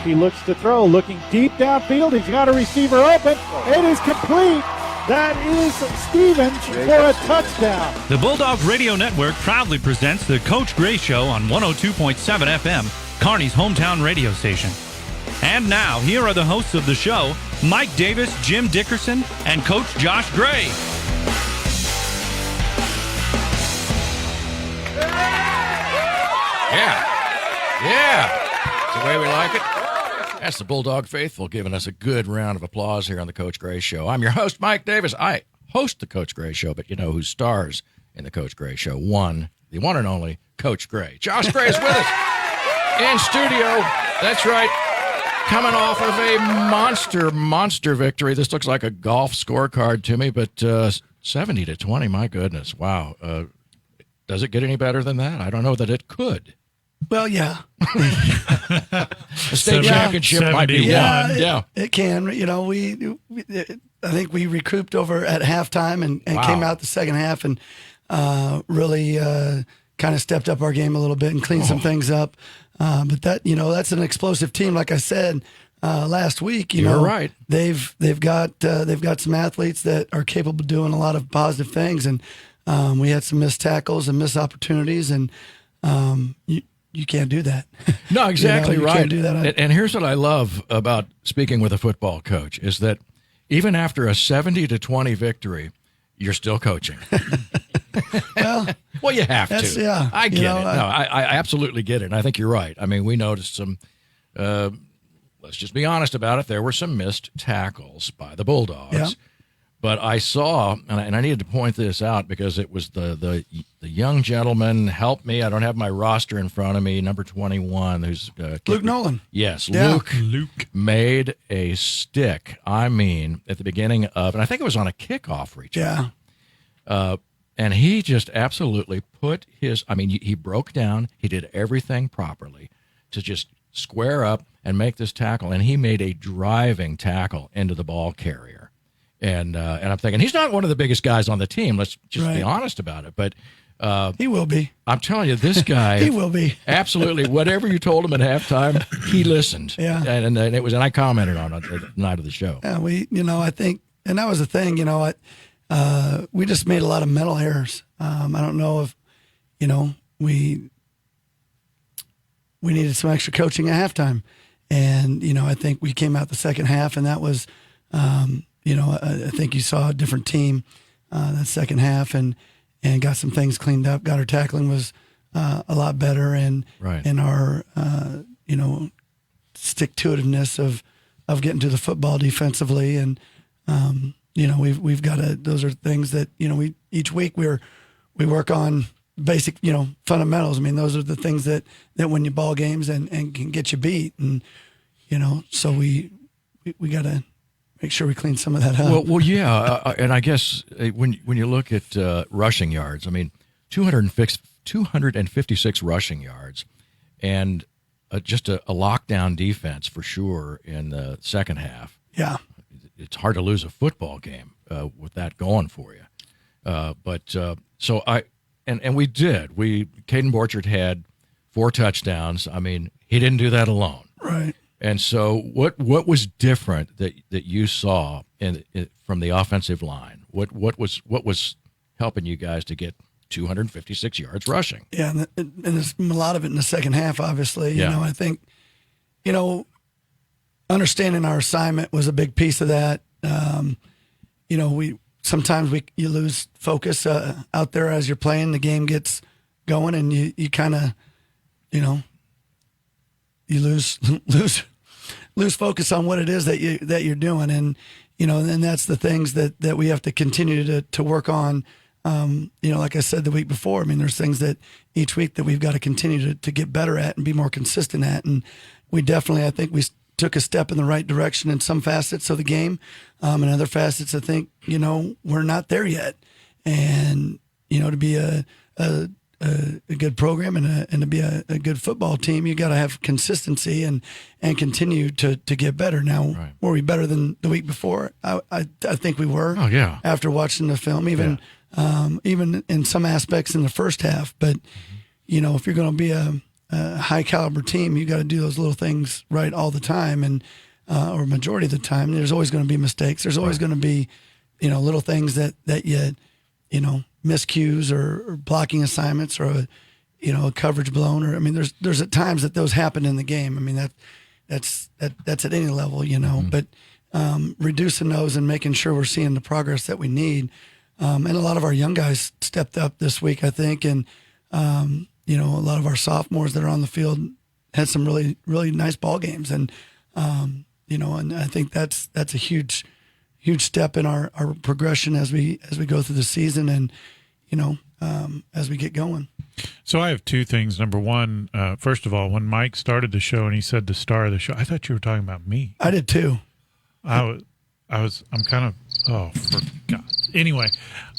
He looks to throw, looking deep downfield. He's got a receiver open. It is complete. That is Stevens for a touchdown. The Bulldog Radio Network proudly presents the Coach Gray Show on 102.7 FM, Kearney's hometown radio station. And now, here are the hosts of the show, Mike Davis, Jim Dickerson, and Coach Josh Gray. Yeah. That's the way we like it. That's the Bulldog faithful giving us a good round of applause here on the Coach Gray Show. I'm your host, Mike Davis. I host the Coach Gray Show, but you know who stars in the Coach Gray Show? The one and only Coach Gray. Josh Gray is with us in studio. That's right. Coming off of a monster victory. This looks like a golf scorecard to me, but 70-20, my goodness. Wow. Does it get any better than that? I don't know that it could. Well, yeah. The state championship might be one. It can. You know, I think we recouped over at halftime and came out the second half and really kind of stepped up our game a little bit and cleaned some things up. But that's an explosive team. Like I said last week, You're right. They've got some athletes that are capable of doing a lot of positive things, and we had some missed tackles and missed opportunities, and you can't do that. No, exactly you right. Can't do that. And here's what I love about speaking with a football coach is that even after a 70-20 victory, you're still coaching. Well, you have to. Yeah, I get it. I absolutely get it. And I think you're right. I mean, we noticed some, let's just be honest about it, there were some missed tackles by the Bulldogs. Yeah. But I saw, and I needed to point this out because it was the young gentleman, help me, I don't have my roster in front of me, number 21, who's Luke Nolan. Yes, Yeah. Luke made a stick, at the beginning of, and I think it was on a kickoff return. Yeah. And he just absolutely put he broke down, he did everything properly to just square up and make this tackle, and he made a driving tackle into the ball carrier. And I'm thinking, he's not one of the biggest guys on the team. Let's just be honest about it. But he will be. I'm telling you, this guy. He will be. Absolutely. Whatever you told him at halftime, he listened. Yeah. And I commented on it the night of the show. Yeah, I think, and that was the thing, we just made a lot of mental errors. I don't know if, we needed some extra coaching at halftime. And, I think we came out the second half, and that was, I think you saw a different team that second half and got some things cleaned up. Got our tackling was a lot better, and our stick-to-itiveness of getting to the football defensively, and we've got those are things that each week we work on basic fundamentals. I mean, those are the things that win you ball games and can get you beat, and so we got to make sure we clean some of that up. Well, yeah, and I guess when you look at rushing yards, 256 rushing yards, and just a lockdown defense for sure in the second half. Yeah, it's hard to lose a football game with that going for you. So we did. Caden Borchert had 4 touchdowns. He didn't do that alone. Right. And so what was different that you saw from the offensive line? What was helping you guys to get 256 yards rushing? Yeah, and there's a lot of it in the second half, obviously. Yeah. I think, understanding our assignment was a big piece of that. Sometimes you lose focus out there as you're playing. The game gets going, and you kind of, you lose focus on what it is that you're doing, and and that's the things that we have to continue to work on. Like I said the week before, there's things that each week that we've got to continue to get better at and be more consistent at, and we definitely, I think we took a step in the right direction in some facets of the game, and other facets I think we're not there yet, and to be a good program and to be a good football team, you got to have consistency and continue to get better. Now, were we better than the week before? I think we were. Oh yeah. After watching the film, even in some aspects in the first half, but if you're going to be a a high caliber team, you got to do those little things right all the time, and or majority of the time. There's always going to be mistakes. There's always going to be, little things that you miscues or blocking assignments or a coverage blown, or there's at times that those happen in the game. That's at any level, but reducing those and making sure we're seeing the progress that we need. And a lot of our young guys stepped up this week, I think, and a lot of our sophomores that are on the field had some really, really nice ball games, and and I think that's a huge step in our progression as we go through the season, and as we get going. So I have two things. Number one, first of all, when Mike started the show and he said the star of the show, I thought you were talking about me. I did too. I'm kind of, for God. Anyway,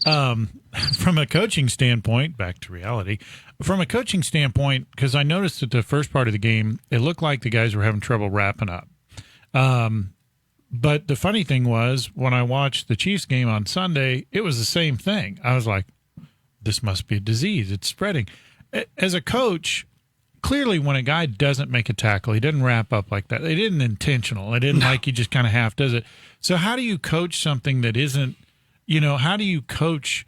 from a coaching standpoint, back to reality, from a coaching standpoint, because I noticed at the first part of the game, it looked like the guys were having trouble wrapping up. But the funny thing was, when I watched the Chiefs game on Sunday, it was the same thing. I was like, this must be a disease. It's spreading. As a coach, clearly when a guy doesn't make a tackle, he doesn't wrap up like that. It isn't intentional. It isn't like he just kind of half does it. So how do you coach something that isn't, how do you coach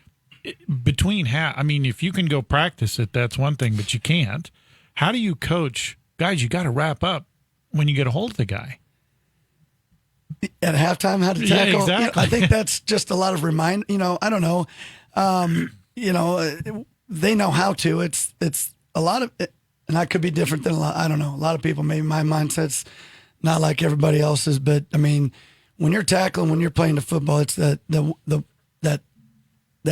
between half? If you can go practice it, that's one thing, but you can't. How do you coach? Guys, you got to wrap up when you get a hold of the guy. At halftime, how to tackle? Yeah, exactly. I think that's just a lot of I don't know. They know how to. It's a lot of, and I could be different than I don't know. A lot of people, maybe my mindset's not like everybody else's, but when you're tackling, when you're playing the football, it's that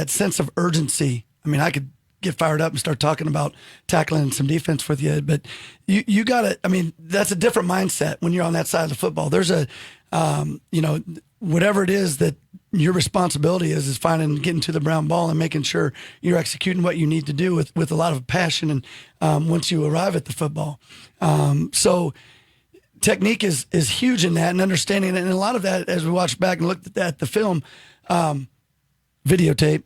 sense of urgency. I could get fired up and start talking about tackling some defense with you, but you got to, that's a different mindset when you're on that side of the football. There's a, whatever it is that your responsibility is getting to the brown ball and making sure you're executing what you need to do with a lot of passion. And once you arrive at the football, so technique is huge in that, and understanding it. And a lot of that, as we watched back and looked at the film, videotape,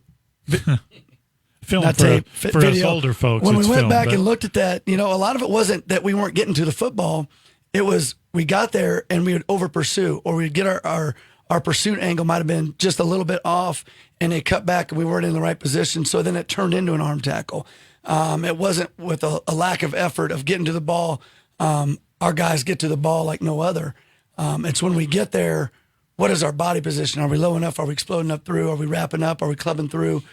film not for, tape, for video. us older folks. When we went film, back but and looked at that, a lot of it wasn't that we weren't getting to the football. It was we got there and we would over pursue, or we'd get our pursuit angle might have been just a little bit off, and they cut back and we weren't in the right position. So then it turned into an arm tackle. It wasn't with a lack of effort of getting to the ball. Our guys get to the ball like no other. It's when we get there, what is our body position? Are we low enough? Are we exploding up through? Are we wrapping up? Are we clubbing through?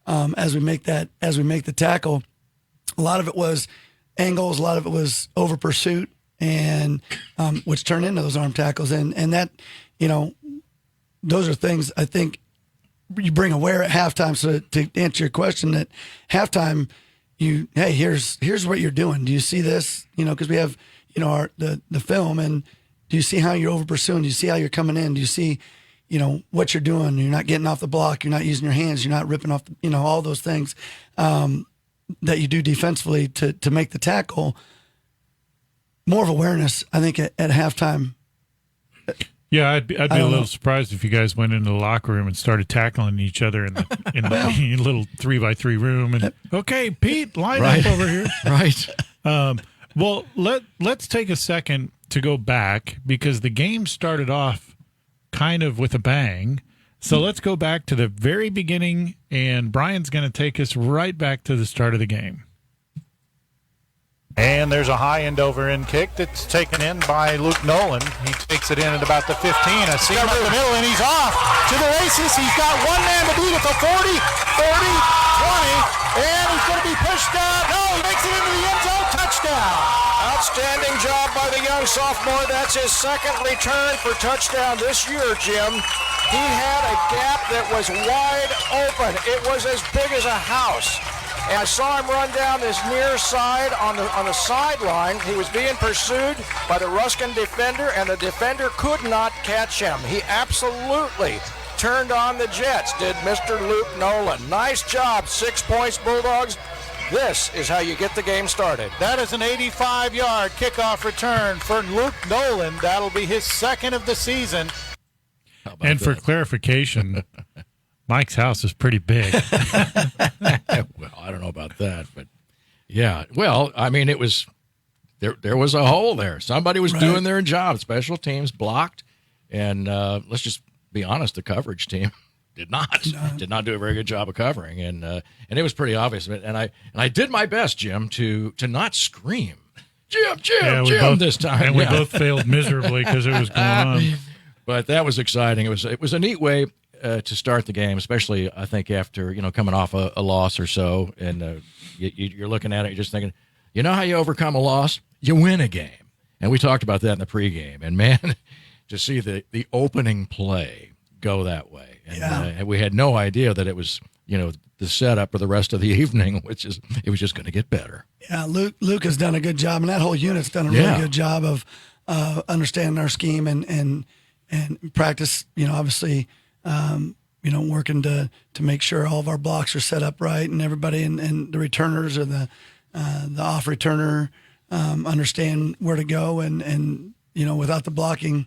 As we make the tackle, a lot of it was angles. A lot of it was over pursuit, and which turned into those arm tackles. And that, those are things I think you bring aware at halftime. So to answer your question, at halftime, hey, here's what you're doing. Do you see this? Because we have, the film, and do you see how you're over pursuing? Do you see how you're coming in? Do you see, what you're doing? You're not getting off the block. You're not using your hands. You're not ripping off, all those things that you do defensively to make the tackle. More of awareness, I think, at halftime. Yeah, I'd be a little surprised if you guys went into the locker room and started tackling each other in the little 3x3 room. And okay, Pete, line up over here. Right. Well, let's take a second to go back, because the game started off kind of with a bang. So let's go back to the very beginning, and Brian's going to take us right back to the start of the game. And there's a high end over end kick that's taken in by Luke Nolan. He takes it in at about the 15. I see him up the middle, and he's off to the races. He's got one man to beat at the 40, 30, 20, and he's going to be pushed down. No, he makes it into the end zone. Touchdown. Outstanding job by the young sophomore. That's his second return for touchdown this year, Jim. He had a gap that was wide open. It was as big as a house. And I saw him run down this near side on the sideline. He was being pursued by the Ruskin defender, and the defender could not catch him. He absolutely turned on the Jets, did Mr. Luke Nolan. Nice job, 6 points, Bulldogs. This is how you get the game started. That is an 85-yard kickoff return for Luke Nolan. That'll be his second of the season. And for clarification, Mike's house is pretty big. Well, I don't know about that, but Yeah. Well, I mean, it was there was a hole there. Somebody was doing their job. Special teams blocked, and let's just be honest, the coverage team did not do a very good job of covering, and it was pretty obvious. And I did my best, Jim, to not scream, Jim this time. And we both failed miserably because it was going on. But that was exciting. It was a neat way to start the game, especially I think after coming off a loss or so, and you're looking at it, you're just thinking, you know how you overcome a loss? You win a game. And we talked about that in the pregame. And man, to see the opening play go that way, and we had no idea that it was the setup for the rest of the evening, it was just going to get better. Yeah, Luke has done a good job, and that whole unit's done a really good job of understanding our scheme and practice. Obviously, working to make sure all of our blocks are set up right, and everybody and the returners or the off returner understand where to go, and without the blocking,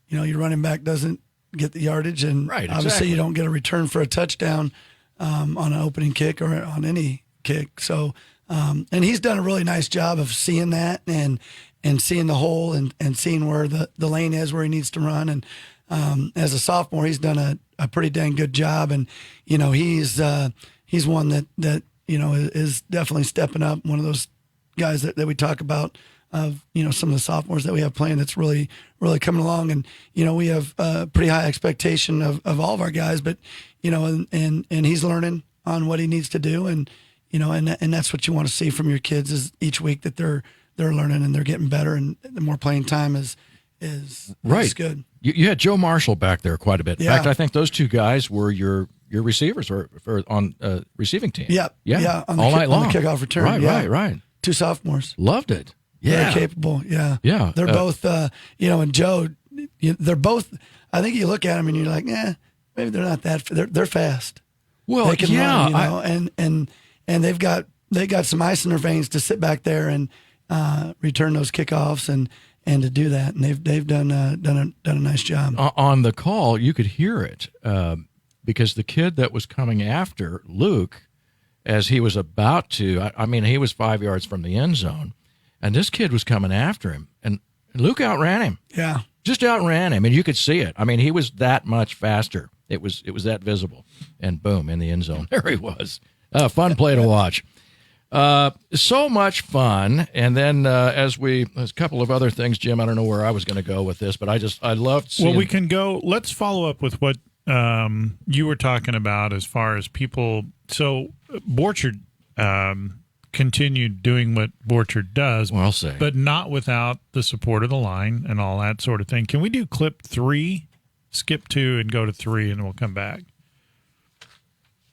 your running back doesn't get the yardage, and obviously you don't get a return for a touchdown on an opening kick or on any kick. So, and he's done a really nice job of seeing that and seeing the hole and seeing where the lane is where he needs to run. And as a sophomore, he's done a pretty dang good job. And he's one that is definitely stepping up. One of those guys that we talk about of some of the sophomores that we have playing that's really coming along. And we have a pretty high expectation of all of our guys, but and he's learning on what he needs to do, and and that's what you want to see from your kids is each week that they're learning and they're getting better, and the more playing time is good. You had Joe Marshall back there quite a bit. In fact, I think those two guys were your receivers or on receiving team. Yeah, all night long on the kickoff return. Right. Two sophomores. Loved it. Yeah, very capable. Yeah. They're both. And Joe, they're both. I think you look at them and you're like, maybe they're not that. They're fast. Well, they can run, and they've got some ice in their veins to sit back there and return those kickoffs and to do that, and they've done a nice job. On the call, you could hear it because the kid that was coming after Luke, as he was about to, he was 5 yards from the end zone, and this kid was coming after him, and Luke outran him. Yeah, just outran him, and you could see it. He was that much faster. It was that visible, and boom, in the end zone, there he was. Fun play to watch. So much fun. And then there's a couple of other things, Jim. I don't know where I was going to go with this, but I loved seeing. Well, we can go. Let's follow up with what you were talking about as far as people. So Borchard continued doing what Borchard does, but not without the support of the line and all that sort of thing. Can we do clip 3, skip 2, and go to 3, and we'll come back?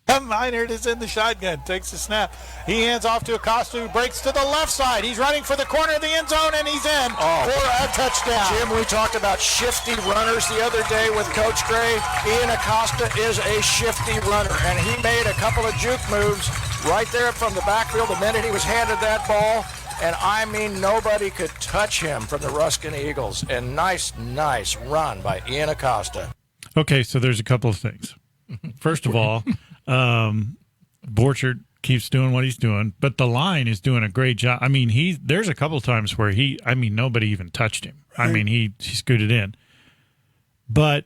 Meinert is in the shotgun, takes the snap. He hands off to Acosta, who breaks to the left side. He's running for the corner of the end zone, and he's in for a touchdown. Jim, we talked about shifty runners the other day with Coach Gray. Ian Acosta is a shifty runner, and he made a couple of juke moves right there from the backfield the minute he was handed that ball. And nobody could touch him from the Ruskin Eagles. And nice run by Ian Acosta. Okay, so there's a couple of things. First of all, Borchard keeps doing what he's doing, but the line is doing a great job. There's a couple of times where nobody even touched him. Right. He scooted in. But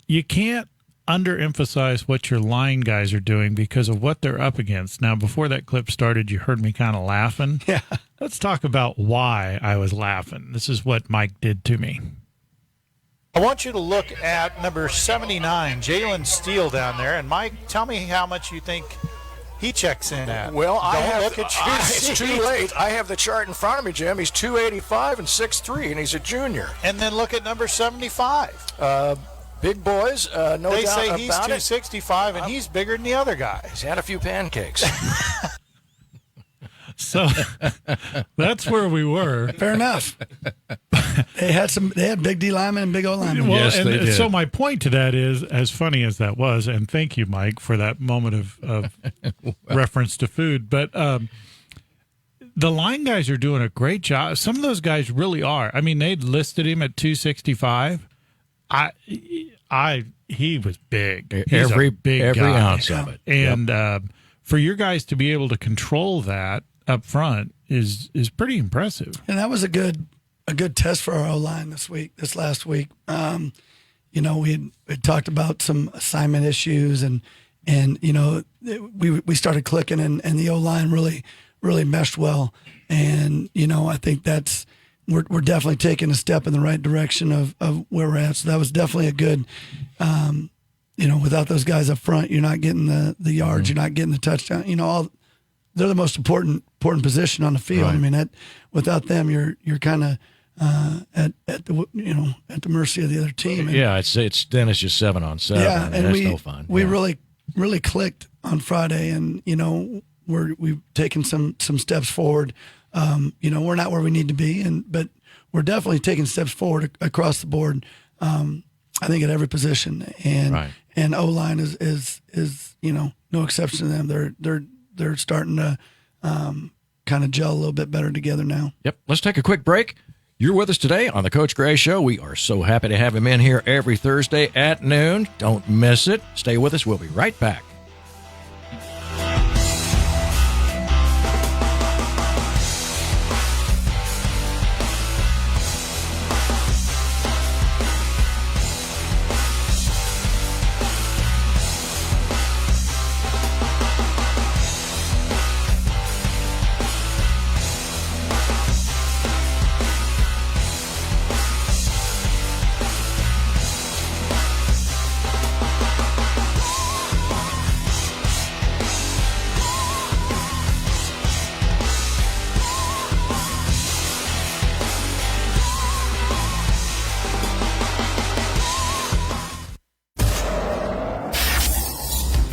you can't underemphasize what your line guys are doing because of what they're up against. Now, before that clip started, you heard me kind of laughing. Yeah. Let's talk about why I was laughing. This is what Mike did to me. I want you to look at number 79, Jalen Steele down there. And, Mike, tell me how much you think he checks in at. Well, it's too late. I have the chart in front of me, Jim. He's 285 and 6'3", and he's a junior. And then look at number 75. Big boys, no doubt about it. They say he's 265, and he's bigger than the other guys. He's had a few pancakes. So that's where we were. Fair enough. They had big D linemen and big O linemen. Well, yes, they did. So my point to that is, as funny as that was, and thank you, Mike, for that moment of reference to food, but the line guys are doing a great job. Some of those guys really are. They'd listed him at 265. He was big. He's a big every guy. ounce of it. And for your guys to be able to control that, up front is pretty impressive. And that was a good test for our O-line this last week. We had talked about some assignment issues and we started clicking and the O-line really meshed well. And, I think we're definitely taking a step in the right direction of where we're at. So that was definitely a good, without those guys up front, you're not getting the yards, you're not getting the touchdown, they're the most important position on the field. Right. I mean, without them, you're kind of at the mercy of the other team. And, it's then it's just 7 on 7. Yeah, and that's no fun. We really clicked on Friday, and we've taken some steps forward. We're not where we need to be, but we're definitely taking steps forward across the board. I think at every position, and O-line is no exception to them. They're starting to kind of gel a little bit better together now. Yep. Let's take a quick break. You're with us today on the Coach Gray Show. We are so happy to have him in here every Thursday at noon. Don't miss it. Stay with us. We'll be right back.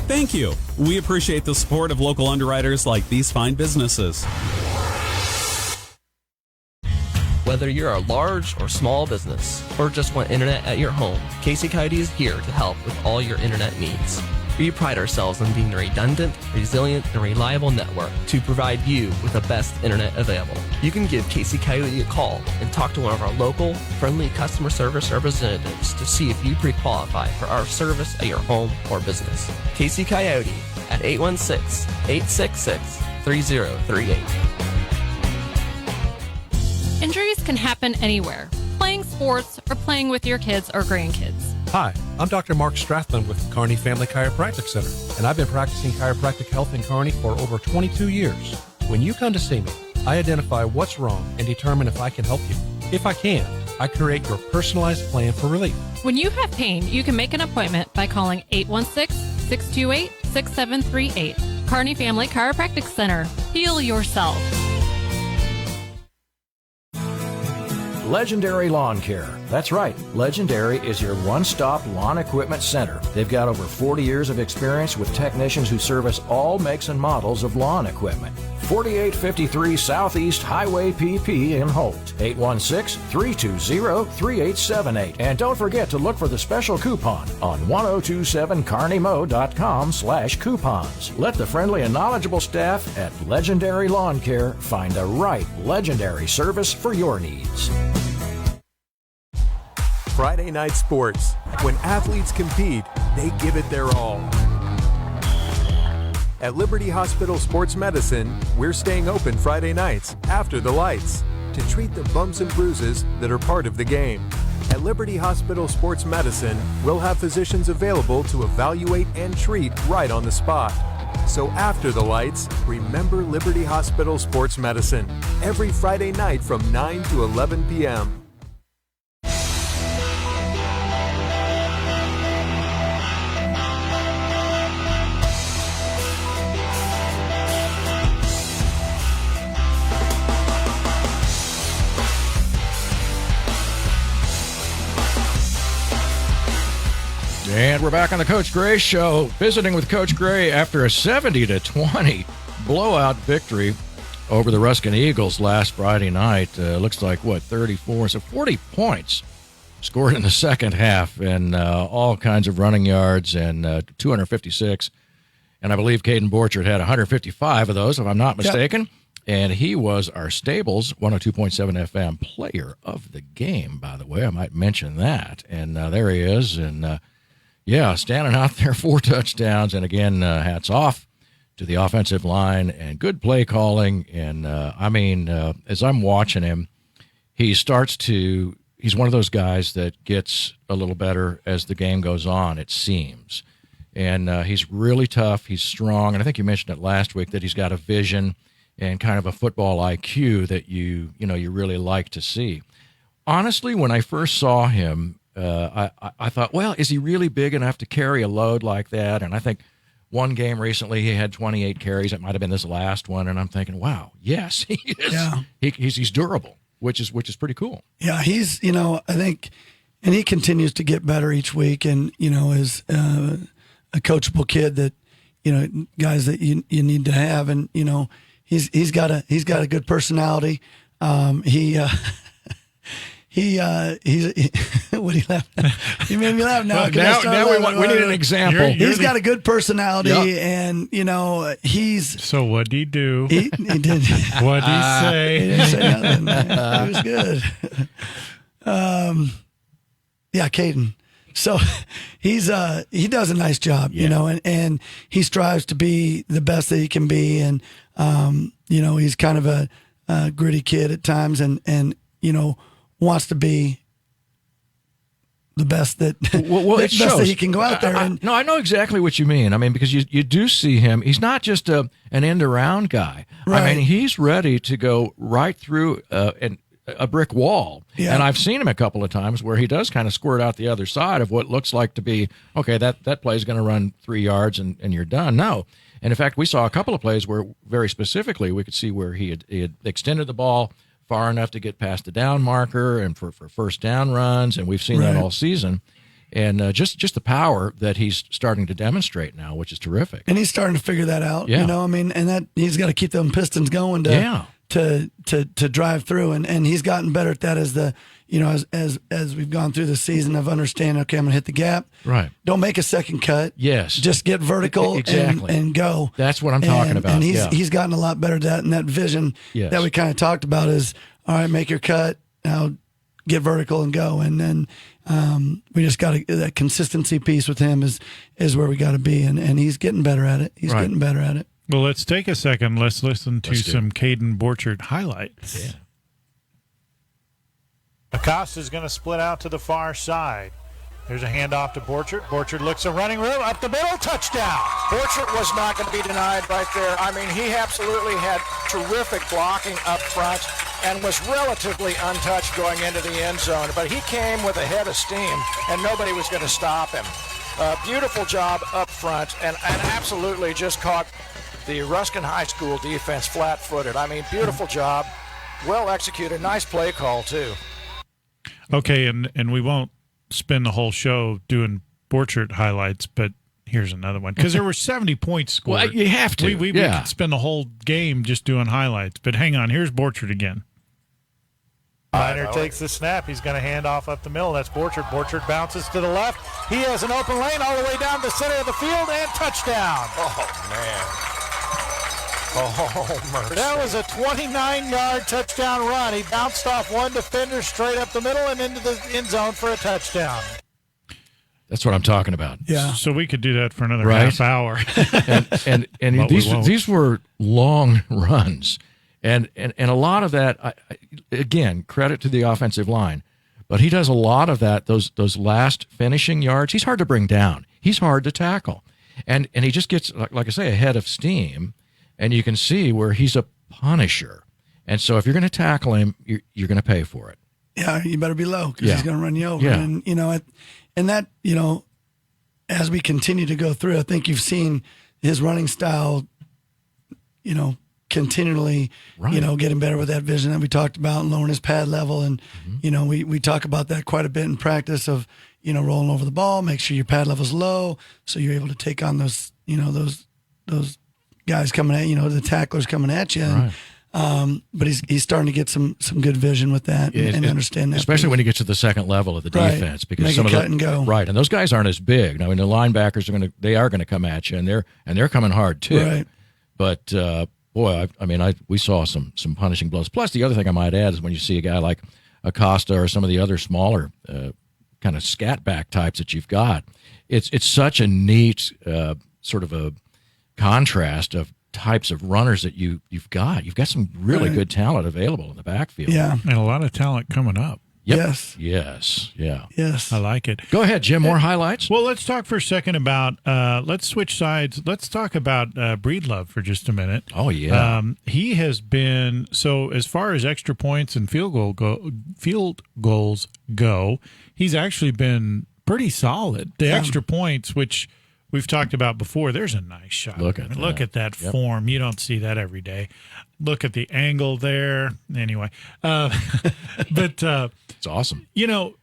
Thank you. We appreciate the support of local underwriters like these fine businesses. Whether you're a large or small business, or just want internet at your home, Casey Coyote is here to help with all your internet needs. We pride ourselves on being a redundant, resilient, and reliable network to provide you with the best internet available. You can give Casey Coyote a call and talk to one of our local, friendly customer service representatives to see if you pre-qualify for our service at your home or business. Casey Coyote at 816-866-3038. Injuries can happen anywhere, playing sports or playing with your kids or grandkids. Hi, I'm Dr. Mark Strathland with Kearney Family Chiropractic Center, and I've been practicing chiropractic health in Kearney for over 22 years. When you come to see me, I identify what's wrong and determine if I can help you. If I can, I create your personalized plan for relief. When you have pain, you can make an appointment by calling 816-628-6738. Kearney Family Chiropractic Center. Heal yourself. Legendary Lawn Care. That's right. Legendary is your one-stop lawn equipment center. They've got over 40 years of experience with technicians who service all makes and models of lawn equipment. 4853 Southeast Highway PP in Holt. 816-320-3878. And don't forget to look for the special coupon on 1027carneymo.com/coupons. Let the friendly and knowledgeable staff at Legendary Lawn Care find the right legendary service for your needs. Friday Night Sports. When athletes compete, they give it their all. At Liberty Hospital Sports Medicine, we're staying open Friday nights after the lights to treat the bumps and bruises that are part of the game. At Liberty Hospital Sports Medicine, we'll have physicians available to evaluate and treat right on the spot. So after the lights, remember Liberty Hospital Sports Medicine every Friday night from 9 to 11 p.m. And we're back on the Coach Gray Show, visiting with Coach Gray after a 70-20 blowout victory over the Ruskin Eagles last Friday night. Looks like, 34? So 40 points scored in the second half, and all kinds of running yards, and 256. And I believe Caden Borchard had 155 of those, if I'm not mistaken. Yep. And he was our Stables 102.7 FM player of the game, by the way. I might mention that. And there he is, and standing out there, 4 touchdowns. And again, hats off to the offensive line and good play calling. And as I'm watching him, he's one of those guys that gets a little better as the game goes on, it seems. And he's really tough. He's strong. And I think you mentioned it last week that he's got a vision and kind of a football IQ that you really like to see. Honestly, when I first saw him, I thought, well, is he really big enough to carry a load like that? And I think one game recently he had 28 carries. It might have been this last one, and I'm thinking, wow, yes, he is. Yeah. He's durable, which is pretty cool. Yeah, he's I think, and he continues to get better each week, and is a coachable kid that guys that you need to have, and he's got a good personality. He's what do you laugh at? You made me laugh now. Now we need an example. He's got a good personality, and he's. So what'd he do? He did. What'd he say? He didn't say nothing. It was good. Yeah, Caden. So he does a nice job, and he strives to be the best that he can be, and he's kind of a gritty kid at times, and wants to be the best that that he can go out there. No, I know exactly what you mean. I mean, because you do see him. He's not just an end around guy. Right. I mean, he's ready to go right through a brick wall. Yeah. And I've seen him a couple of times where he does kind of squirt out the other side of what looks like to be, okay, that play is going to run 3 yards and you're done. No. And in fact, we saw a couple of plays where very specifically we could see where he had extended the ball far enough to get past the down marker and for first down runs, and we've seen that all season. And just the power that he's starting to demonstrate now, which is terrific. And he's starting to figure that out. Yeah. And that he's got to keep them Pistons going to drive through, and he's gotten better at that as the as we've gone through the season of understanding. Okay, I'm gonna hit the gap. Right. Don't make a second cut. Yes. Just get vertical and go. That's what I'm talking about. And he's gotten a lot better at that, and that vision that we kind of talked about is, all right, make your cut, now get vertical and go. And then we just got that consistency piece with him is where we got to be, and he's getting better at it. He's getting better at it. Well, let's take a second. Let's listen to some Caden Borchert highlights. Yeah. Acosta's going to split out to the far side. There's a handoff to Borchert. Borchert looks a running room up the middle, touchdown. Borchert was not going to be denied right there. I mean, he absolutely had terrific blocking up front and was relatively untouched going into the end zone. But he came with a head of steam, and nobody was going to stop him. Beautiful job up front, and absolutely just caught the Ruskin High School defense flat-footed. I mean, beautiful job, well executed, nice play call too. Okay, and we won't spend the whole show doing Borchert highlights, but here's another one because there were 70 points scored. Well, you have to. We could spend the whole game just doing highlights, but hang on. Here's Borchert again. Miner takes the snap. He's going to hand off up the middle. That's Borchert. Borchert bounces to the left. He has an open lane all the way down the center of the field and touchdown. Oh, man. Oh, mercy. That was a 29-yard touchdown run. He bounced off one defender straight up the middle and into the end zone for a touchdown. That's what I'm talking about. Yeah. So we could do that for another half hour. and these were long runs. And a lot of that, again, credit to the offensive line. But he does a lot of that, those last finishing yards. He's hard to bring down. He's hard to tackle. And he just gets, like I say, a head of steam. And you can see where he's a punisher. And so if you're going to tackle him, you're going to pay for it. Yeah, you better be low because he's going to run you over. Yeah. And that, as we continue to go through, I think you've seen his running style, continually, getting better with that vision that we talked about and lowering his pad level. And, we talk about that quite a bit in practice of, rolling over the ball, make sure your pad level's low so you're able to take on those, those guys coming at the tacklers coming at you. Right. But he's starting to get some good vision with that and understand that. Especially when he gets to the second level of the defense, because make some a of cut and go. Right, and those guys aren't as big. Now, the linebackers are going to come at you, and they're coming hard too. Right. But boy, we saw some punishing blows. Plus, the other thing I might add is when you see a guy like Acosta or some of the other smaller kind of scat back types that you've got, it's such a neat sort of a contrast of types of runners that you've got. You've got some really good talent available in the backfield. Yeah. And a lot of talent coming up. Yep. Yes. Yeah. Yes. I like it. Go ahead, Jim. More highlights? Well, let's talk for a second about, let's switch sides. Let's talk about Breedlove for just a minute. Oh, yeah. He has been, so as far as extra points and field goals go, he's actually been pretty solid. The extra points, which we've talked about before, there's a nice shot. Look at that form. You don't see that every day. Look at the angle there. Anyway, but it's awesome. You know,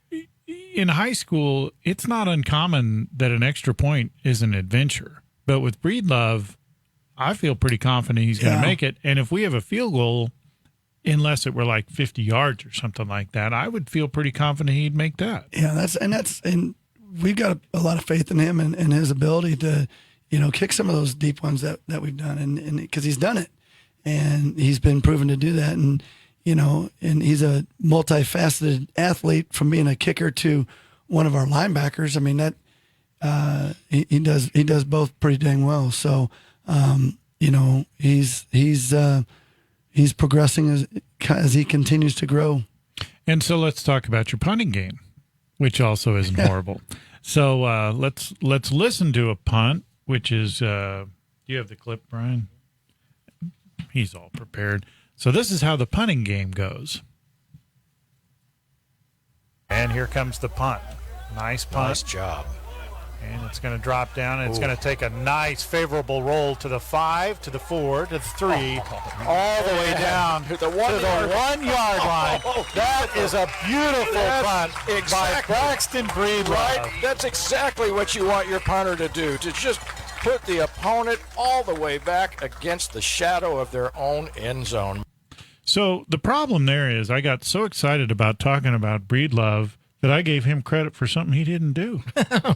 in high school, it's not uncommon that an extra point is an adventure. But with Breedlove, I feel pretty confident he's going to make it. And if we have a field goal, unless it were like 50 yards or something like that, I would feel pretty confident he'd make that. Yeah, and we've got a lot of faith in him and his ability to, kick some of those deep ones that we've done, and because he's done it, and he's been proven to do that, and and he's a multifaceted athlete from being a kicker to one of our linebackers. I mean that he does both pretty dang well. So he's progressing as he continues to grow. And so let's talk about your punting game, which also isn't horrible. So let's listen to a punt, which is do you have the clip, Brian? He's all prepared. So this is how the punting game goes. And here comes the punt. Nice punt. Nice job. And it's going to drop down, and it's going to take a nice, favorable roll to the 5, to the 4, to the 3, all the way down to the 1 yard line. That is a beautiful punt by Braxton Breedlove. Right? That's exactly what you want your punter to do, to just put the opponent all the way back against the shadow of their own end zone. So the problem there is I got so excited about talking about Breedlove that I gave him credit for something he didn't do.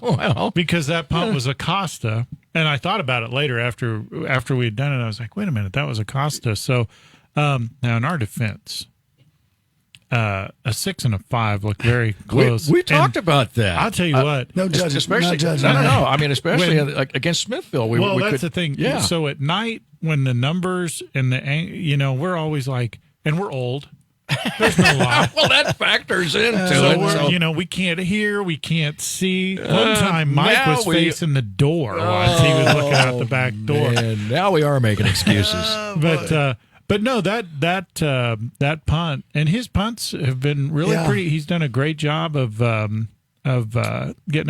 Well, because that punt was Acosta, and I thought about it later after we had done it. I was like, wait a minute, that was Acosta. So now in our defense, a 6 and a 5 look very close. We talked about that. I'll tell you what. No judging. Especially, no judging. no. I mean, especially against Smithville. That's the thing. Yeah. So at night when the numbers and we're always like, and we're old. There's no lie. Well, that factors into it. We can't hear, we can't see. One time, Mike was facing the door once. He was looking out the back door. Man, now we are making excuses. But no, that punt and his punts have been really pretty. He's done a great job of getting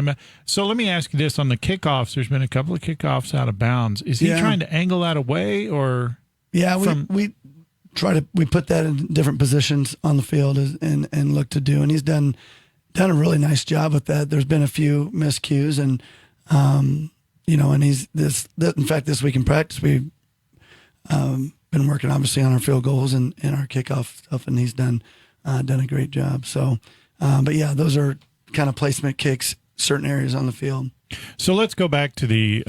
them. So let me ask you this: on the kickoffs, there's been a couple of kickoffs out of bounds. Is he trying to angle that away, or? Yeah, we put that in different positions on the field and look to do, and he's done a really nice job with that. There's been a few miscues, and and he's in fact this week in practice we've been working obviously on our field goals and our kickoff stuff, and he's done a great job. So, but yeah, those are kind of placement kicks, certain areas on the field. So let's go back to the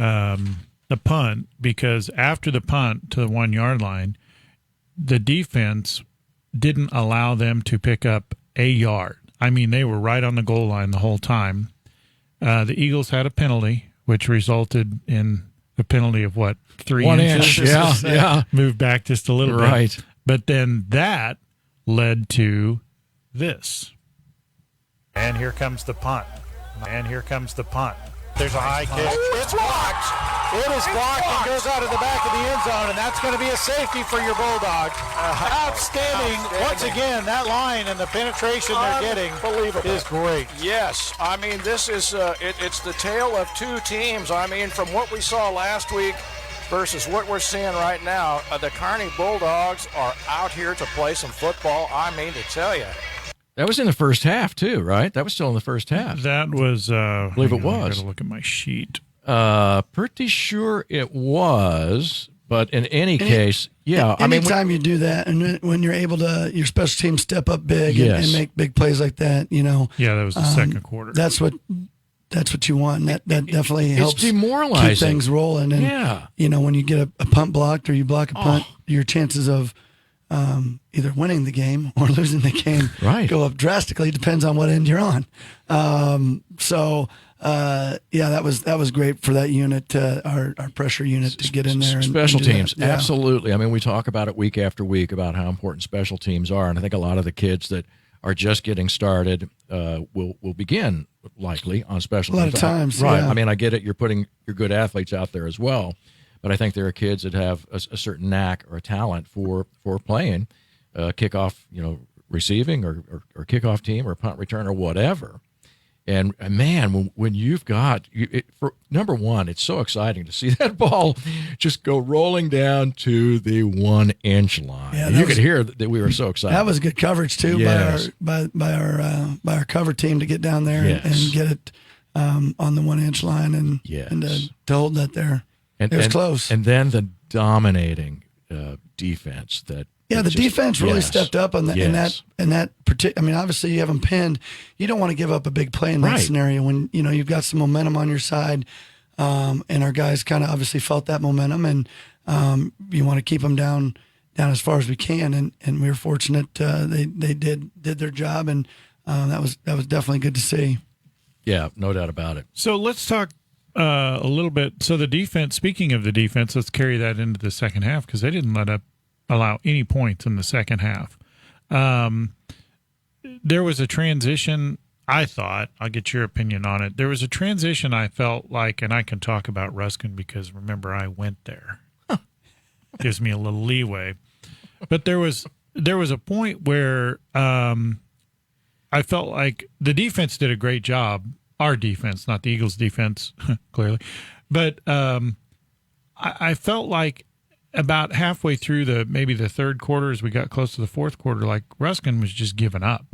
punt, because after the punt to the 1 yard line, the defense didn't allow them to pick up a yard. I mean, they were right on the goal line the whole time. The Eagles had a penalty, which resulted in a penalty of 3 1 inches? inch. Yeah. Moved back just a little bit. Right. But then that led to this. And here comes the punt. There's a high kick. It's blocked. It is blocked and goes out of the back of the end zone, and that's going to be a safety for your Bulldog. Outstanding. Once again, that line and the penetration they're getting is great. Yes. I mean, this is it's the tale of two teams. I mean, from what we saw last week versus what we're seeing right now, the Kearney Bulldogs are out here to play some football. I mean, to tell you. That was in the first half, too, right? That was still in the first half. That was, I believe it was. I got to look at my sheet. Pretty sure it was, but in any case, yeah. Anytime you do that, and when you're able to, your special teams step up big and make big plays like that, Yeah, that was the second quarter. That's what you want. And that definitely helps. It's demoralizing. Keep things rolling. And, when you get a punt blocked or you block a punt, your chances of either winning the game or losing the game go up drastically. Depends on what end you're on. that was great for that unit, our pressure unit, to get in there. And special teams, yeah. absolutely. I mean, we talk about it week after week about how important special teams are, and I think a lot of the kids that are just getting started will begin likely on special teams. A lot of times, right? yeah. I mean, I get it. You're putting your good athletes out there as well, but I think there are kids that have a certain knack or a talent for playing kickoff, receiving or kickoff team or punt return or whatever. And man, when you've got for number one, it's so exciting to see that ball just go rolling down to the 1 inch line. Yeah, you could hear that we were so excited. That was good coverage too, yes. by our cover team to get down there and get it on the 1 inch line and to hold that there. It was close. And then the dominating defense that. Yeah, the defense really stepped up on in that particular. I mean, obviously you have them pinned. You don't want to give up a big play in that scenario when you've got some momentum on your side, and our guys kind of obviously felt that momentum, and you want to keep them down as far as we can, and we were fortunate they did their job, and that was definitely good to see. Yeah, no doubt about it. So let's talk a little bit. So the defense. Speaking of the defense, let's carry that into the second half because they didn't allow any points in the second half. There was a transition, I thought. I'll get your opinion on it. There was a transition I felt like, and I can talk about Ruskin because, remember, I went there. Gives me a little leeway. But there was a point where I felt like the defense did a great job. Our defense, not the Eagles' defense, clearly. But I felt like about halfway through maybe the third quarter, as we got close to the fourth quarter, like Ruskin was just giving up.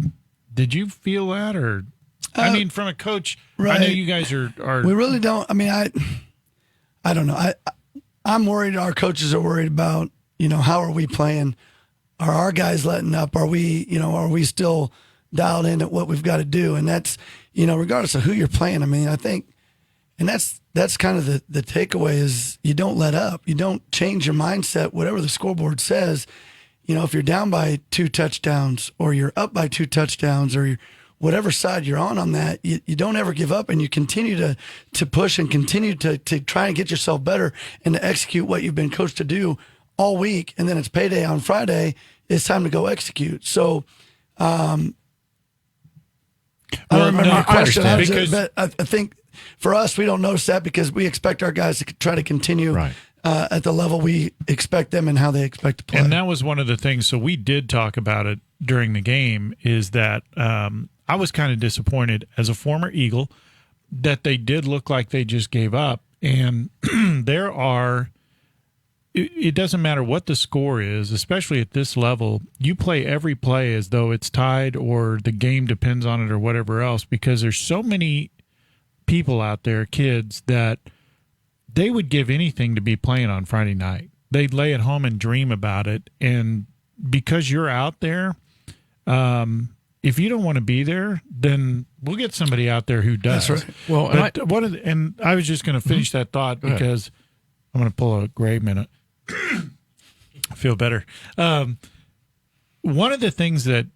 Did you feel that, or I mean, from a coach? Right. I know you guys are. We really don't. I mean, I don't know. I'm worried. Our coaches are worried about how are we playing? Are our guys letting up? Are we still dialed in at what we've got to do? And that's regardless of who you're playing. I mean, I think. And that's kind of the takeaway is you don't let up. You don't change your mindset, whatever the scoreboard says. If you're down by 2 touchdowns or you're up by 2 touchdowns or whatever side you're on that, you don't ever give up and you continue to push and continue to try and get yourself better and to execute what you've been coached to do all week. And then it's payday on Friday. It's time to go execute. So I don't remember your question, but I think – for us, we don't notice that because we expect our guys to try to continue at the level we expect them and how they expect to play. And that was one of the things. So we did talk about it during the game is that I was kind of disappointed as a former Eagle that they did look like they just gave up. And it doesn't matter what the score is, especially at this level, you play every play as though it's tied or the game depends on it or whatever else because there's so many people out there, kids, that they would give anything to be playing on Friday night. They'd lay at home and dream about it. And because you're out there, if you don't want to be there, then we'll get somebody out there who does. That's right. Well, and I was just going to finish that thought because I'm going to pull a gray minute. I feel better. One of the things that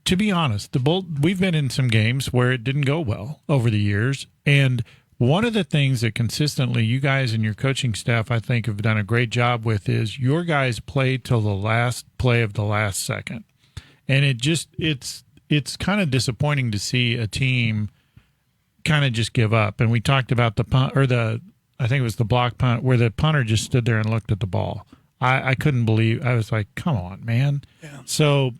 to be honest, we've been in some games where it didn't go well over the years. And one of the things that consistently you guys and your coaching staff, I think, have done a great job with is your guys play till the last play of the last second. And it's kind of disappointing to see a team kind of just give up. And we talked about the punt I think it was the block punt where the punter just stood there and looked at the ball. I couldn't believe, I was like, come on, man. Yeah. So,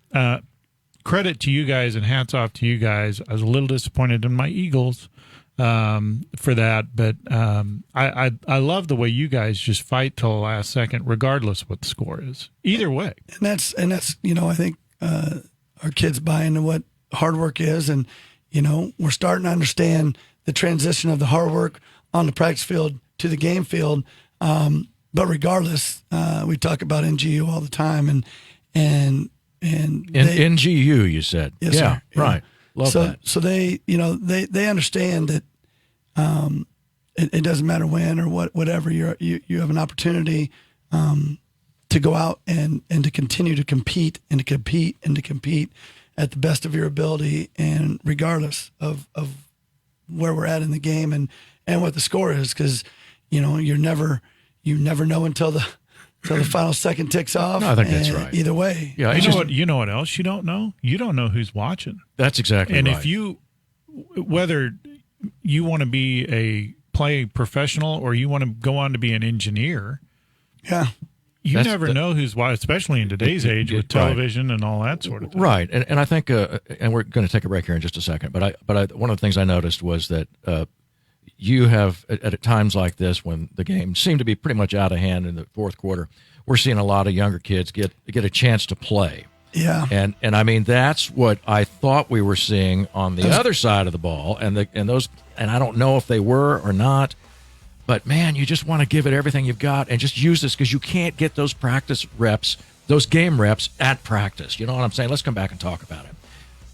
credit to you guys and hats off to you guys. I was a little disappointed in my Eagles for that, but I love the way you guys just fight till the last second, regardless of what the score is. Either way, and that's I think our kids buy into what hard work is, and we're starting to understand the transition of the hard work on the practice field to the game field. But regardless, we talk about NGU all the time, and NGU, you said, yes, sir. Right. Love that. So they understand that it doesn't matter when or whatever you have an opportunity to go out and to continue to compete and to compete at the best of your ability, and regardless of where we're at in the game and what the score is, because you never know until the final second ticks off. No, I think that's right. Either way, yeah. You know what else you don't know? You don't know who's watching. That's exactly right. And if whether you want to play professional or you want to go on to be an engineer, you never know who's watching, especially in today's age with television and all that sort of thing. Right, and I think, and we're going to take a break here in just a second. But one of the things I noticed was that you have at times like this, when the game seemed to be pretty much out of hand in the fourth quarter, we're seeing a lot of younger kids get a chance to play. Yeah, and I mean, that's what I thought we were seeing on the other side of the ball, and I don't know if they were or not. But, man, you just want to give it everything you've got and just use this, because you can't get those practice reps, those game reps at practice. You know what I'm saying? Let's come back and talk about it.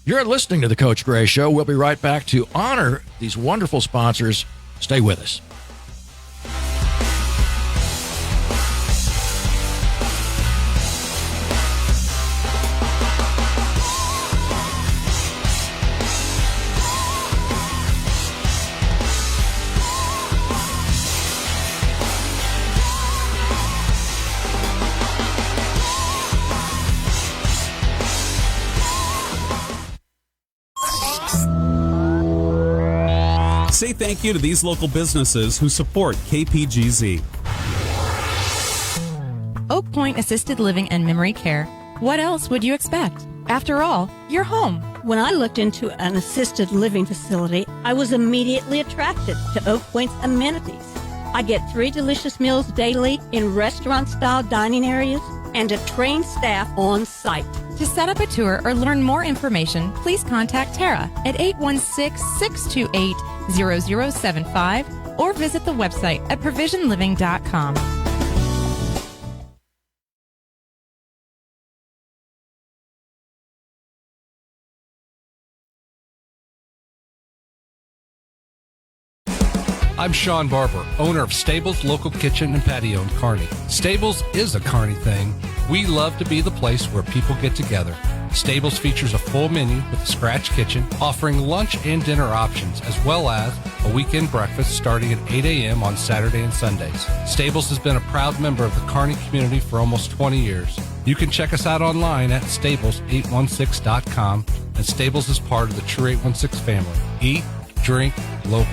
You're listening to The Coach Gray Show. We'll be right back to honor these wonderful sponsors. Stay with us. Say thank you to these local businesses who support KPGZ. Oak Point Assisted Living and Memory Care. What else would you expect? After all, you're home. When I looked into an assisted living facility, I was immediately attracted to Oak Point's amenities. I get 3 delicious meals daily in restaurant-style dining areas and a trained staff on site. To set up a tour or learn more information, please contact Tara at 816-628-0075 or visit the website at provisionliving.com. I'm Sean Barber, owner of Stables Local Kitchen and Patio in Kearney. Stables is a Kearney thing. We love to be the place where people get together. Stables features a full menu with a scratch kitchen, offering lunch and dinner options, as well as a weekend breakfast starting at 8 a.m. on Saturday and Sundays. Stables has been a proud member of the Kearney community for almost 20 years. You can check us out online at stables816.com, and Stables is part of the True 816 family. Eat, drink, local.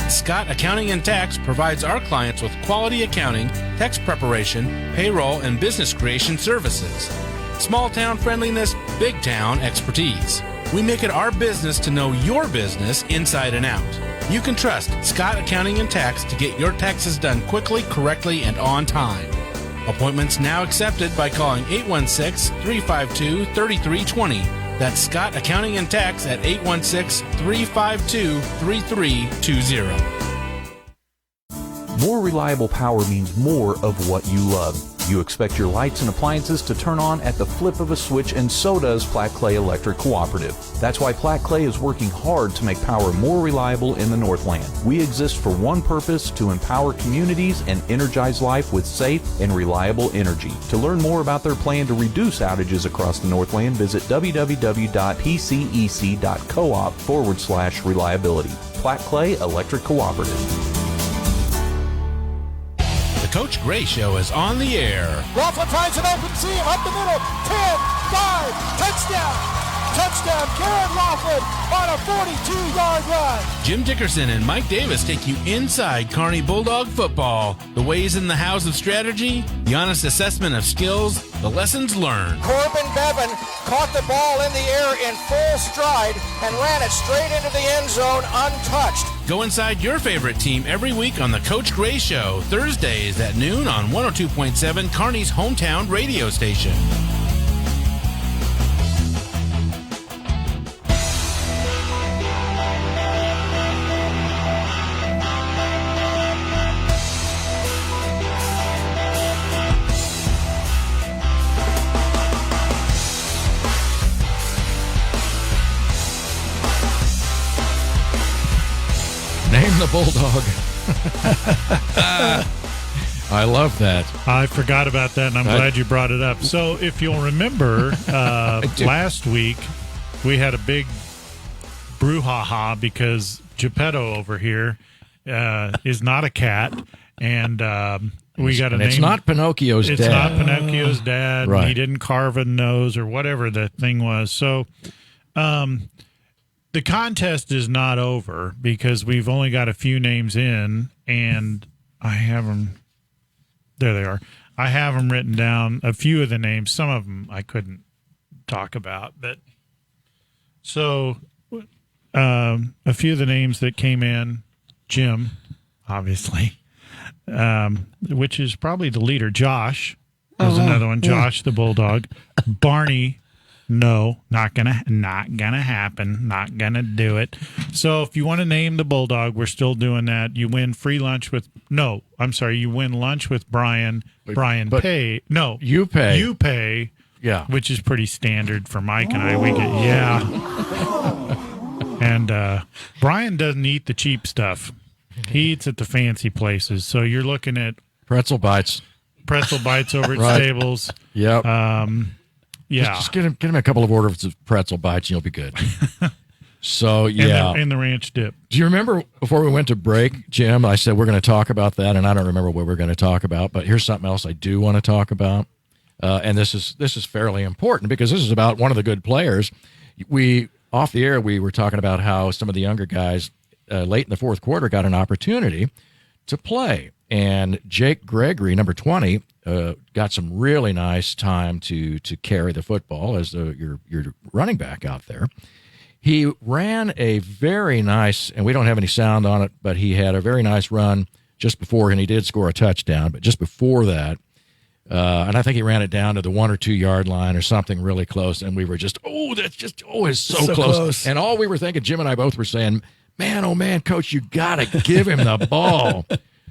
Scott Accounting and Tax provides our clients with quality accounting, tax preparation, payroll, and business creation services. Small town friendliness, big town expertise. We make it our business to know your business inside and out. You can trust Scott Accounting and Tax to get your taxes done quickly, correctly, and on time. Appointments now accepted by calling 816-352-3320. That's Scott Accounting and Tax at 816-352-3320. More reliable power means more of what you love. You expect your lights and appliances to turn on at the flip of a switch, and so does Platte Clay Electric Cooperative. That's why Platte Clay is working hard to make power more reliable in the Northland. We exist for one purpose: to empower communities and energize life with safe and reliable energy. To learn more about their plan to reduce outages across the Northland, visit www.pcec.coop/reliability. Platte Clay Electric Cooperative. The Coach Gray Show is on the air. Laughlin finds an open seam up the middle. 10, 5, touchdown. Touchdown, Garrett Laughlin on a 42-yard run. Jim Dickerson and Mike Davis take you inside Kearney Bulldog football. The ways in the house of strategy, the honest assessment of skills, the lessons learned. Corbin Bevan caught the ball in the air in full stride and ran it straight into the end zone untouched. Go inside your favorite team every week on the Coach Gray Show, Thursdays at noon on 102.7 Kearney's hometown radio station. Name the Bulldog. I love that. I forgot about that, and I'm glad you brought it up. So if you'll remember, last week we had a big brouhaha because Geppetto over here is not a cat, and we got a name. It's not Pinocchio's dad. It's not Pinocchio's dad. Right. He didn't carve a nose or whatever the thing was. So the contest is not over because we've only got a few names in, and I have them. There they are. I have them written down, a few of the names. Some of them I couldn't talk about. But so a few of the names that came in, Jim, obviously, which is probably the leader. Josh was another one. Josh, the Bulldog. Barney, no, not gonna happen. Not gonna do it. So if you want to name the Bulldog, we're still doing that. You win free lunch with you win lunch with Brian. Brian pay. No, you pay. You pay. Yeah, which is pretty standard for Mike and I. We get And Brian doesn't eat the cheap stuff. He eats at the fancy places. So you're looking at pretzel bites over at Stables. Yep. Yeah. Just get him a couple of orders of pretzel bites and you'll be good. So, yeah. And the ranch dip. Do you remember before we went to break, Jim, I said we're going to talk about that, and I don't remember what we're going to talk about, but here's something else I do want to talk about. And this is fairly important because this is about one of the good players. Off the air, we were talking about how some of the younger guys late in the fourth quarter got an opportunity to play. And Jake Gregory, number 20, got some really nice time to carry the football as your running back out there. He ran a very nice, and we don't have any sound on it, but he had a very nice run just before, and he did score a touchdown, but just before that, and I think he ran it down to the 1 or 2 yard line or something really close, and we were just, it's so close. And all we were thinking, Jim and I both were saying, man, oh man, Coach, you got to give him the ball.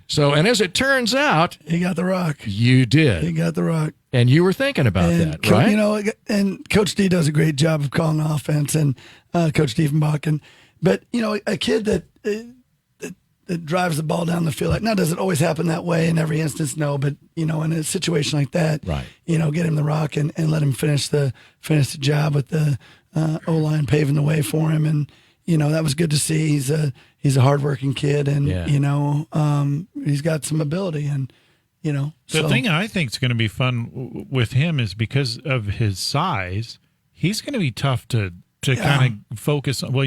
So, and as it turns out, he got the rock. You did. He got the rock. And you were thinking about that, right? You know, and Coach D does a great job of calling the offense, and Coach Diefenbach. But, you know, a kid that drives the ball down the field, now, does it always happen that way in every instance? No, but, you know, in a situation like that, right. You know, get him the rock and let him finish the job with the O-line paving the way for him. And, you know, that was good to see. He's a hardworking kid, and, you know, he's got some ability, and, you know. The thing I think is going to be fun with him is because of his size, he's going to be tough to kind of focus on. Well,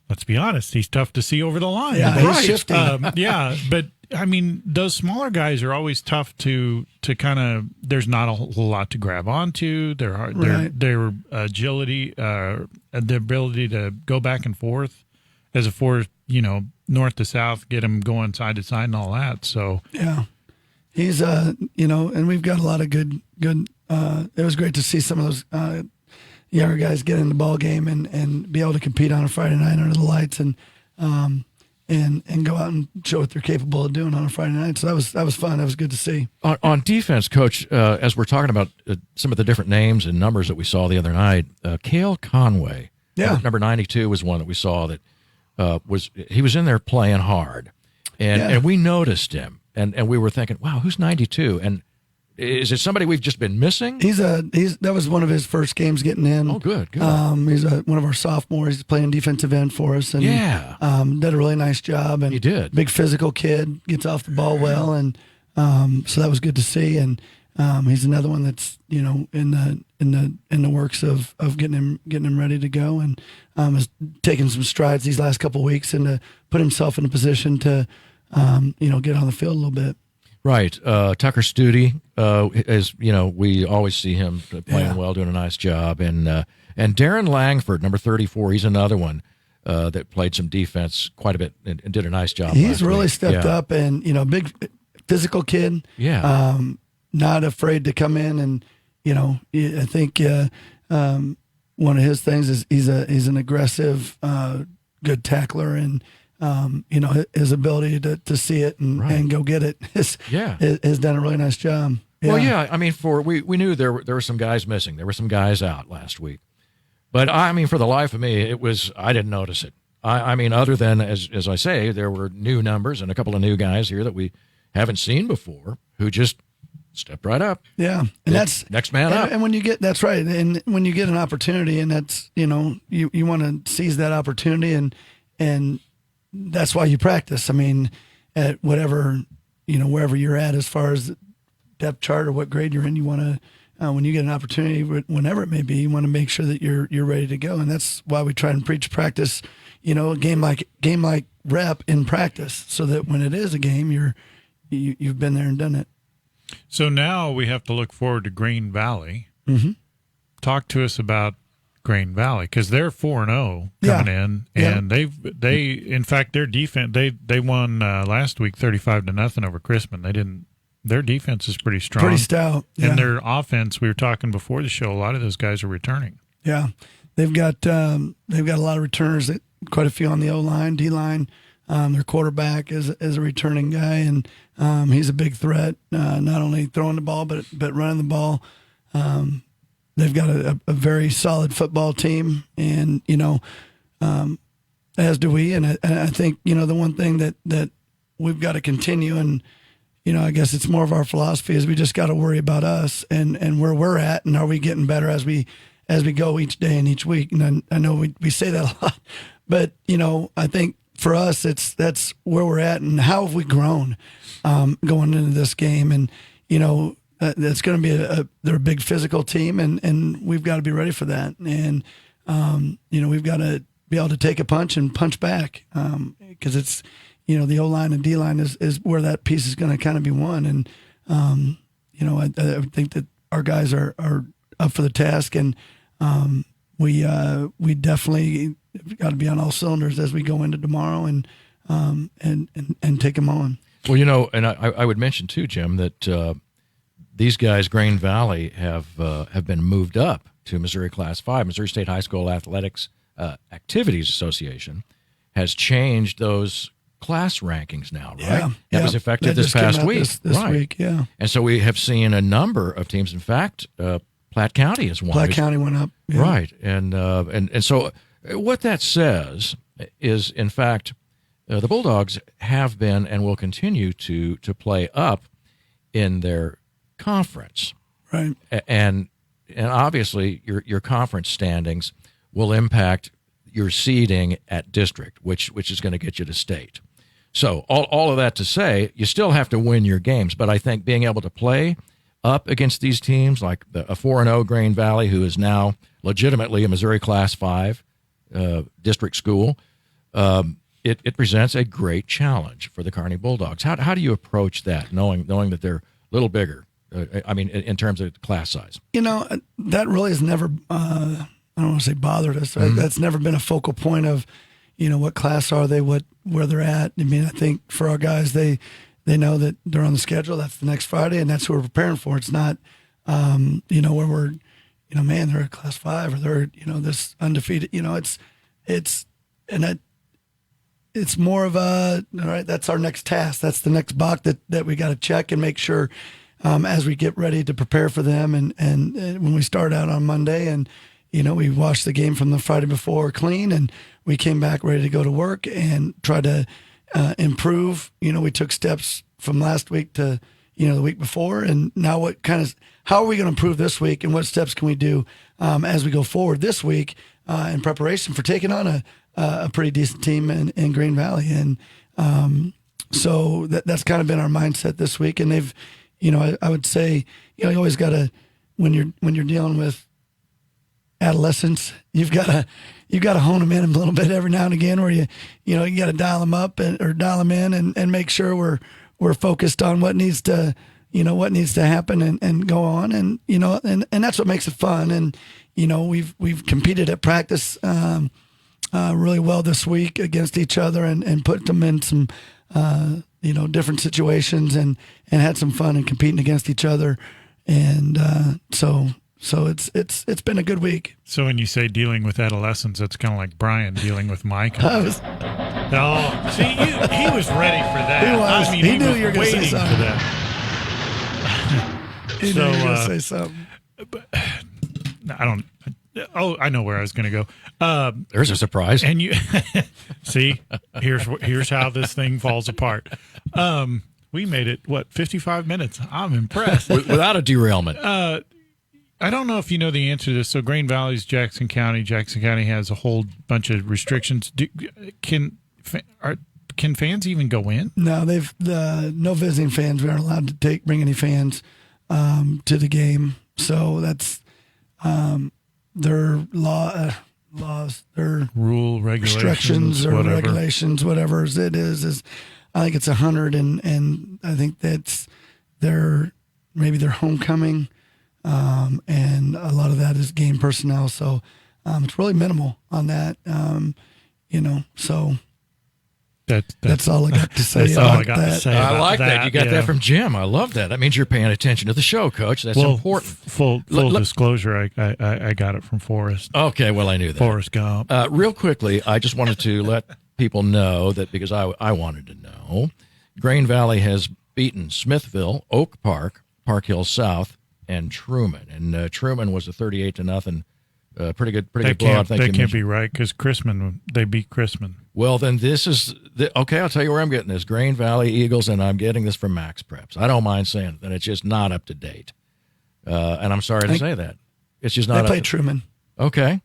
let's be honest, he's tough to see over the line. Yeah, he's shifty. But I mean, those smaller guys are always tough to kind of. There's not a whole lot to grab onto. Their agility, the ability to go back and forth as a force, you know, north to south, get him going side to side and all that. So yeah. He's, you know, and we've got a lot of good. It was great to see some of those younger guys get in the ball game and be able to compete on a Friday night under the lights and go out and show what they're capable of doing on a Friday night. So that was fun. That was good to see. On defense, Coach, as we're talking about some of the different names and numbers that we saw the other night, Cale Conway, number 92, was one that we saw that he was in there playing hard, and we noticed him. And we were thinking, wow, who's 92? And is it somebody we've just been missing? That was one of his first games getting in. Oh, good. He's one of our sophomores. He's playing defensive end for us, and did a really nice job. And he did. Big physical kid, gets off the ball well, and so that was good to see. And he's another one that's, you know, in the works of getting him ready to go, and has taken some strides these last couple of weeks and to put himself in a position to you know, get on the field a little bit. Right. Tucker Studi, as you know, we always see him playing well, doing a nice job. And Darren Langford, number 34, he's another one that played some defense quite a bit and did a nice job. He's really stepped up, and, you know, big physical kid. Yeah. Not afraid to come in, and, you know, I think one of his things is he's an aggressive, good tackler, and you know, his ability to see it and go get it has done a really nice job. Yeah. Well, I mean, we knew there were some guys missing. There were some guys out last week. But, I mean, for the life of me, I didn't notice it. I mean, other than, as I say, there were new numbers and a couple of new guys here that we haven't seen before who just step right up. Yeah, and that's next man up. And when you get that's right, and when you get an opportunity, and that's you want to seize that opportunity, and that's why you practice. I mean, at whatever wherever you're at as far as depth chart or what grade you're in, you want to. When you get an opportunity, whenever it may be, you want to make sure that you're ready to go, and that's why we try and preach practice. A game like rep in practice, so that when it is a game, you've been there and done it. So now we have to look forward to Green Valley. Mm-hmm. Talk to us about Green Valley, because they're 4-0 coming in, and they in fact their defense they won last week 35-0 over Crispin. Their defense is pretty strong, pretty stout, and their offense. We were talking before the show. A lot of those guys are returning. Yeah, they've got a lot of returners. Quite a few on the O line, D line. Their quarterback is a returning guy, and he's a big threat. Not only throwing the ball, but running the ball. They've got a very solid football team, and as do we. And I think the one thing that we've got to continue, and I guess it's more of our philosophy, is we just got to worry about us and where we're at, and are we getting better as we go each day and each week. And I know we say that a lot, but I think for us that's where we're at, and how have we grown going into this game. And that's going to be they're a big physical team, and we've got to be ready for that. And we've got to be able to take a punch and punch back, because it's the O line and D line is where that piece is going to kind of be won. And I would think that our guys are up for the task, and we definitely got to be on all cylinders as we go into tomorrow and take them on. Well, and I would mention too, Jim, that these guys, Green Valley, have been moved up to Missouri Class 5. Missouri State High School Athletics Activities Association has changed those class rankings now, right? That was effective this past week. This week, yeah. And so we have seen a number of teams. In fact, Platte County is one. Platte County went up. Yeah. Right. And so what that says is, in fact, the Bulldogs have been and will continue to play up in their conference. Right. And obviously your conference standings will impact your seeding at district, which is going to get you to state. So all of that to say, you still have to win your games, but I think being able to play up against these teams like a 4-0 Green Valley, who is now legitimately a Missouri Class 5 district school, it presents a great challenge for the Kearney Bulldogs. How do you approach that, knowing that they're a little bigger? In terms of class size, that really has never. I don't want to say bothered us. Mm-hmm. That's never been a focal point of, what class are they, where they're at. I mean, I think for our guys, they know that they're on the schedule. That's the next Friday, and that's what we're preparing for. It's not, where we're, man, they're at Class 5 or they're, this undefeated. It's more of a, all right, that's our next task. That's the next box that we got to check and make sure. As we get ready to prepare for them, and when we start out on Monday, and we washed the game from the Friday before clean, and we came back ready to go to work and try to improve. We took steps from last week to the week before, and now how are we going to improve this week, and what steps can we do as we go forward this week in preparation for taking on a pretty decent team in Green Valley, and so that's kind of been our mindset this week, and they've. I would say, you always got to, when you're dealing with adolescents, you've got to hone them in a little bit every now and again, where you got to dial them up or dial them in and make sure we're focused on what needs to happen and go on, and that's what makes it fun. And we've competed at practice really well this week against each other and put them in some. Different situations and had some fun and competing against each other. And so it's been a good week. So when you say dealing with adolescents, it's kind of like Brian dealing with Mike. He was ready for that. He knew you were going to say something. For that. He knew you were going to say something. I know where I was going to go. There's a surprise. And you see, here's how this thing falls apart. We made it, 55 minutes? I'm impressed. Without a derailment. I don't know if you know the answer to this. So Green Valley's Jackson County. Jackson County has a whole bunch of restrictions. Can fans even go in? No, no visiting fans. We aren't allowed to bring any fans to the game. So that's their laws, their rule restrictions or whatever. regulations, whatever it is. I think it's 100, and I think that's maybe their homecoming. And a lot of that is game personnel. So, it's really minimal on that. So that's all I got to say. That's all I got to say. I like that. You got yeah. that from Jim. I love that. That means you're paying attention to the show, Coach. That's important. Full disclosure, I got it from Forrest. Okay, well, I knew that. Forrest Gump. Real quickly, I just wanted to let people know that because I wanted to know, Grain Valley has beaten Smithville, Oak Park, Park Hill South, and Truman. And Truman was a 38-0. Pretty good blowout. That can't be right because they beat Chrisman. Well, then this is okay. I'll tell you where I'm getting this: Grain Valley Eagles, and I'm getting this from Max Preps. I don't mind saying that it's just not up to date, and I'm sorry to say that it's just not. They played Truman. Okay.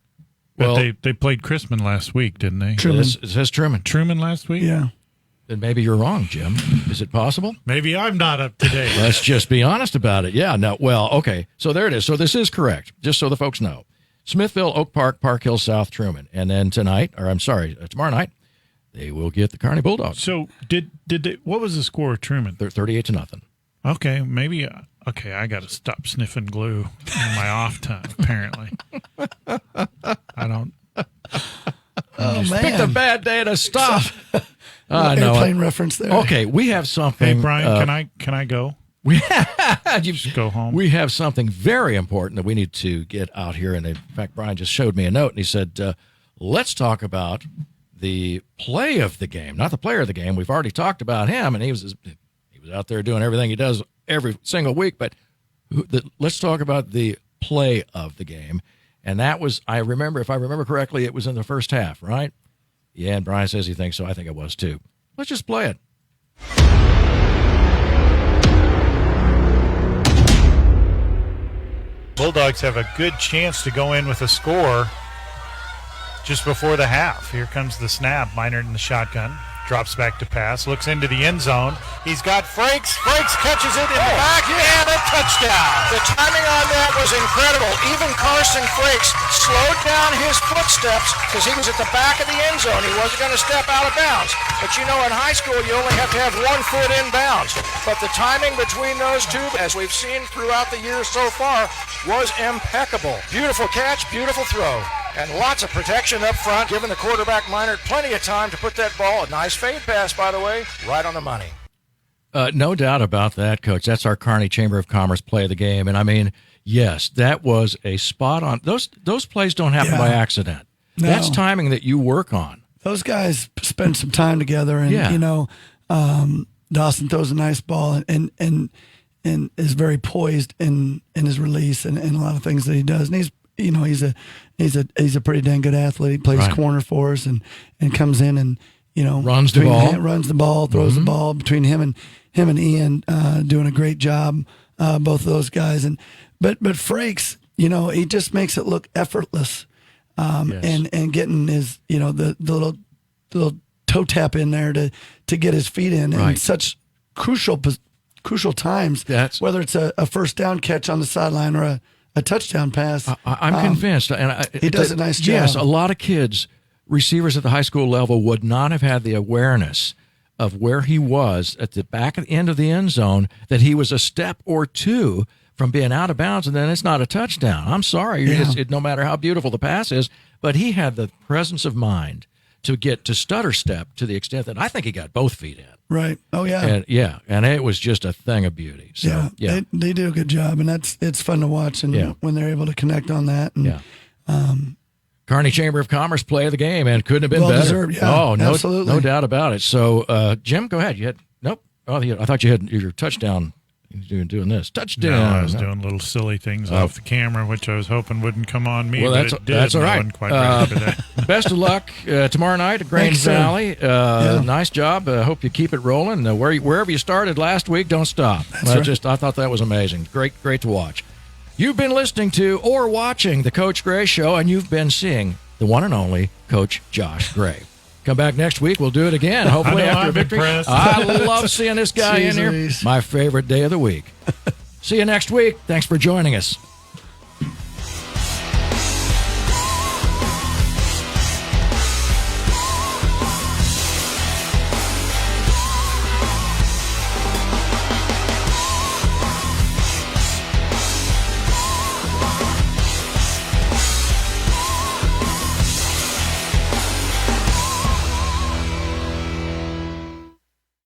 But Well, they played Chrisman last week, didn't they? Truman. It says Truman. Truman last week. Yeah. Then maybe you're wrong, Jim. Is it possible? Maybe I'm not up to date. Let's just be honest about it. Yeah. No. Well. Okay. So there it is. So this is correct. Just so the folks know. Smithville, Oak Park, Park Hill South, Truman. And then tomorrow night, they will get the Kearney Bulldogs. So did they, what was the score of Truman? They're 38-0. Okay, maybe. Okay, I got to stop sniffing glue in my off time, apparently. I don't. Oh, man. Picked a bad day to stop. Airplane reference there. Okay, we have something. Hey, Brian, can I go? You just go home. We have something very important that we need to get out here. And in fact, Brian just showed me a note and he said, let's talk about the play of the game, not the player of the game. We've already talked about him, and he was out there doing everything he does every single week. But let's talk about the play of the game. And that was, if I remember correctly, it was in the first half, right? Yeah, and Brian says he thinks so. I think it was too. Let's just play it. Bulldogs have a good chance to go in with a score just before the half. Here comes the snap. Minard in the shotgun. Drops back to pass. Looks into the end zone. He's got Frakes. Frakes catches it in the back and a touchdown. The timing on that was incredible. Even Carson Frakes slowed down his footsteps because he was at the back of the end zone. He wasn't going to step out of bounds. But you know, in high school, you only have to have 1 foot in bounds. But the timing between those two, as we've seen throughout the year so far, was impeccable. Beautiful catch, beautiful throw. And lots of protection up front, giving the quarterback Minard plenty of time to put that ball, a nice fade pass, by the way, right on the money. No doubt about that, Coach. That's our Kearney Chamber of Commerce play of the game. And I mean, yes, that was a spot on. Those plays don't happen by accident. No. That's timing that you work on. Those guys spend some time together, and Dawson throws a nice ball and is very poised in his release and a lot of things that he does. And he's a pretty dang good athlete. He plays corner for us and comes in and runs the ball, throws the ball between him and Ian, doing a great job. Both of those guys, but Frakes, he just makes it look effortless, and getting his the little toe tap in there to get his feet in and such crucial times. Whether it's a first down catch on the sideline or a touchdown pass. I'm convinced. And he does a nice job. Yes, a lot of kids, receivers at the high school level, would not have had the awareness of where he was at the back end of the end zone, that he was a step or two from being out of bounds, and then it's not a touchdown. I'm sorry. No matter how beautiful the pass is, but he had the presence of mind to get to stutter step to the extent that I think he got both feet in. Right. Oh, yeah. And it was just a thing of beauty. So, They do a good job, and it's fun to watch and when they're able to connect on that. And, Kearney Chamber of Commerce play of the game, and couldn't have been better. Deserved, yeah. Absolutely. No doubt about it. So, Jim, go ahead. You had nope. Oh, I thought you had your touchdown. doing this. Touchdown. No, I was doing little silly things off the camera, which I was hoping wouldn't come on me. Well, but it did. that's all I right. wasn't quite ready for that. Best of luck tomorrow night at Grange Valley. Nice job. Hope you keep it rolling. Wherever you started last week, don't stop. I thought that was amazing. Great to watch. You've been listening to or watching the Coach Gray Show, and you've been seeing the one and only Coach Josh Gray. Come back next week. We'll do it again, hopefully after a victory. I love seeing this guy in here. My favorite day of the week. See you next week. Thanks for joining us.